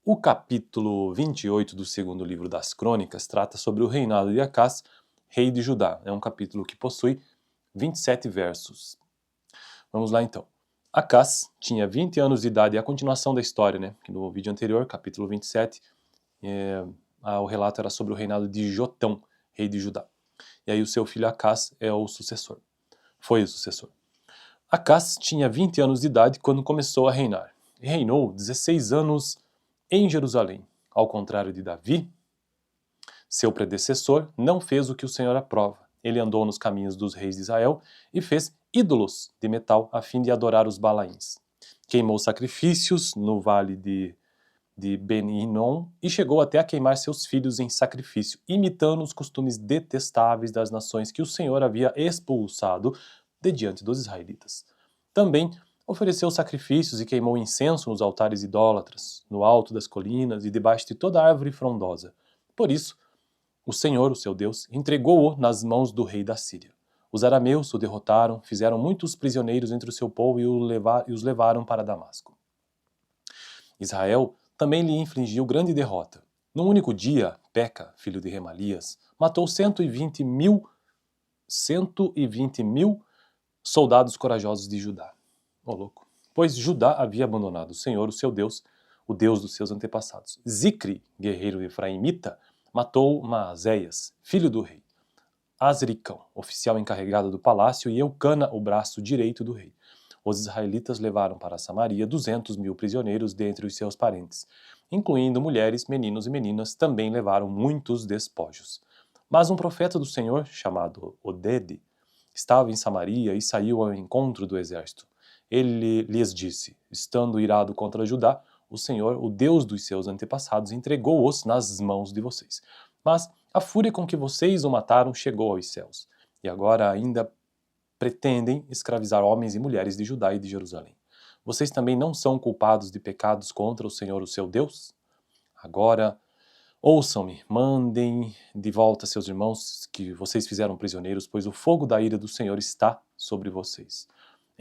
O capítulo 28 do segundo livro das Crônicas trata sobre o reinado de Acás, rei de Judá. É um capítulo que possui 27 versos. Vamos lá então. Acás tinha 20 anos de idade, é a continuação da história, né? No vídeo anterior, capítulo 27, o relato era sobre o reinado de Jotão, rei de Judá. E aí o seu filho Acás é o sucessor. Foi o sucessor. Acás tinha 20 anos de idade quando começou a reinar. E reinou 16 anos em Jerusalém. Ao contrário de Davi, seu predecessor, não fez o que o Senhor aprova. Ele andou nos caminhos dos reis de Israel e fez ídolos de metal a fim de adorar os Balaíns. Queimou sacrifícios no vale de Ben-Hinnom e chegou até a queimar seus filhos em sacrifício, imitando os costumes detestáveis das nações que o Senhor havia expulsado de diante dos israelitas. Também ofereceu sacrifícios e queimou incenso nos altares idólatras, no alto das colinas e debaixo de toda árvore frondosa. Por isso, o Senhor, o seu Deus, entregou-o nas mãos do rei da Síria. Os arameus o derrotaram, fizeram muitos prisioneiros entre o seu povo e os levaram para Damasco. Israel também lhe infligiu grande derrota. Num único dia, Peca, filho de Remalias, matou 120 mil soldados corajosos de Judá. Ô louco. Pois Judá havia abandonado o Senhor, o seu Deus, o Deus dos seus antepassados. Zicri, guerreiro efraimita, matou Maazéias, filho do rei. Azricão, oficial encarregado do palácio, e Eucana, o braço direito do rei. Os israelitas levaram para Samaria 200 mil prisioneiros dentre os seus parentes. Incluindo mulheres, meninos e meninas, também levaram muitos despojos. Mas um profeta do Senhor, chamado Odede, estava em Samaria e saiu ao encontro do exército. Ele lhes disse, estando irado contra Judá, o Senhor, o Deus dos seus antepassados, entregou-os nas mãos de vocês. Mas a fúria com que vocês o mataram chegou aos céus, e agora ainda pretendem escravizar homens e mulheres de Judá e de Jerusalém. Vocês também não são culpados de pecados contra o Senhor, o seu Deus? Agora, ouçam-me, mandem de volta seus irmãos que vocês fizeram prisioneiros, pois o fogo da ira do Senhor está sobre vocês.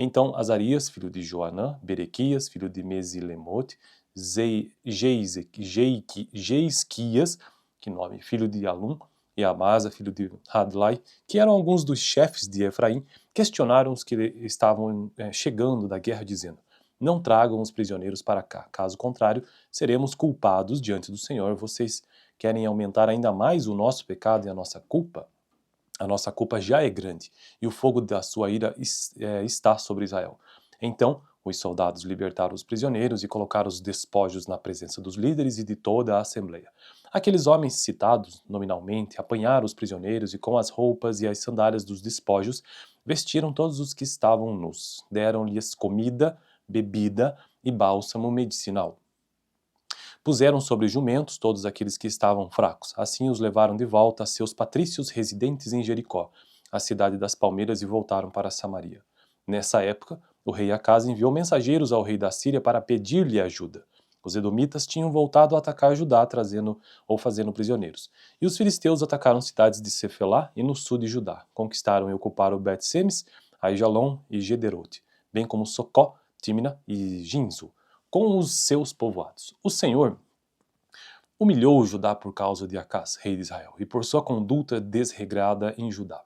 Então Azarias, filho de Joanã, Berequias, filho de Mesilemote, Jeisquias, que nome, filho de Alum, e Amasa, filho de Hadlai, que eram alguns dos chefes de Efraim, questionaram os que estavam chegando da guerra, dizendo, não tragam os prisioneiros para cá, caso contrário, seremos culpados diante do Senhor. Vocês querem aumentar ainda mais o nosso pecado e a nossa culpa? A nossa culpa já é grande, e o fogo da sua ira está sobre Israel. Então, os soldados libertaram os prisioneiros e colocaram os despojos na presença dos líderes e de toda a assembleia. Aqueles homens citados nominalmente apanharam os prisioneiros e com as roupas e as sandálias dos despojos vestiram todos os que estavam nus. Deram-lhes comida, bebida e bálsamo medicinal. Puseram sobre jumentos todos aqueles que estavam fracos. Assim os levaram de volta a seus patrícios residentes em Jericó, a cidade das palmeiras, e voltaram para Samaria. Nessa época, o rei Acás enviou mensageiros ao rei da Síria para pedir-lhe ajuda. Os edomitas tinham voltado a atacar Judá, trazendo ou fazendo prisioneiros. E os filisteus atacaram cidades de Cefelá e no sul de Judá. Conquistaram e ocuparam Bet-Semes, Aijalon e Gederote, bem como Socó, Tímina e Ginzo, com os seus povoados. O Senhor humilhou Judá por causa de Acás, rei de Israel, e por sua conduta desregrada em Judá,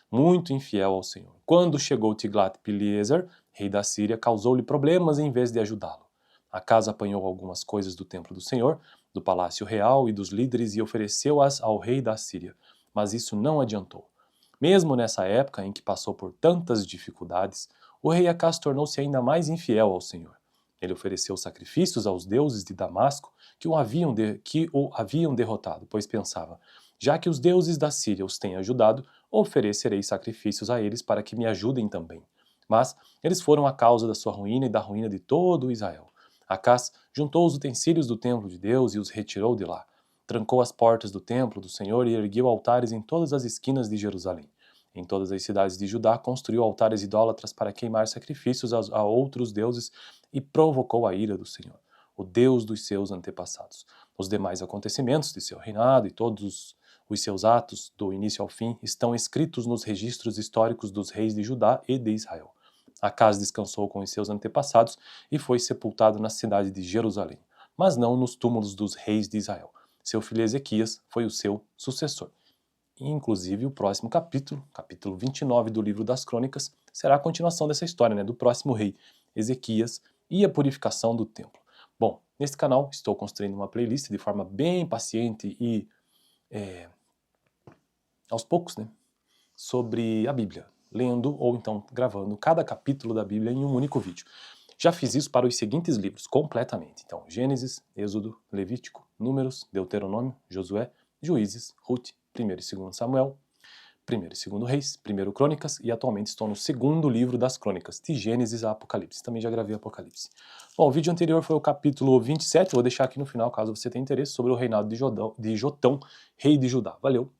muito infiel ao Senhor. Quando chegou Tiglat-Pileser, rei da Síria, causou-lhe problemas em vez de ajudá-lo. Acás apanhou algumas coisas do templo do Senhor, do palácio real e dos líderes e ofereceu-as ao rei da Síria, mas isso não adiantou. Mesmo nessa época em que passou por tantas dificuldades, o rei Acás tornou-se ainda mais infiel ao Senhor. Ele ofereceu sacrifícios aos deuses de Damasco que o haviam derrotado, pois pensava, já que os deuses da Síria os têm ajudado, oferecerei sacrifícios a eles para que me ajudem também. Mas eles foram a causa da sua ruína e da ruína de todo Israel. Acás juntou os utensílios do templo de Deus e os retirou de lá. Trancou as portas do templo do Senhor e ergueu altares em todas as esquinas de Jerusalém. Em todas as cidades de Judá construiu altares idólatras para queimar sacrifícios a outros deuses e provocou a ira do Senhor, o Deus dos seus antepassados. Os demais acontecimentos de seu reinado e todos os seus atos, do início ao fim, estão escritos nos registros históricos dos reis de Judá e de Israel. Acás descansou com os seus antepassados e foi sepultado na cidade de Jerusalém. mas não nos túmulos dos reis de Israel. Seu filho Ezequias foi o seu sucessor. Inclusive, o próximo capítulo, capítulo 29 do livro das Crônicas, será a continuação dessa história, do próximo rei, Ezequias, e a purificação do templo. Bom, nesse canal estou construindo uma playlist de forma bem paciente e aos poucos, sobre a Bíblia, lendo ou então gravando cada capítulo da Bíblia em um único vídeo. Já fiz isso para os seguintes livros, completamente. Então, Gênesis, Êxodo, Levítico, Números, Deuteronômio, Josué, Juízes, Ruth, 1º e 2º Samuel, 1º e 2º Reis, 1º Crônicas, e atualmente estou no 2º livro das Crônicas, de Gênesis a Apocalipse. Também já gravei Apocalipse. Bom, o vídeo anterior foi o capítulo 27, vou deixar aqui no final, caso você tenha interesse, sobre o reinado de Jotão, rei de Judá. Valeu!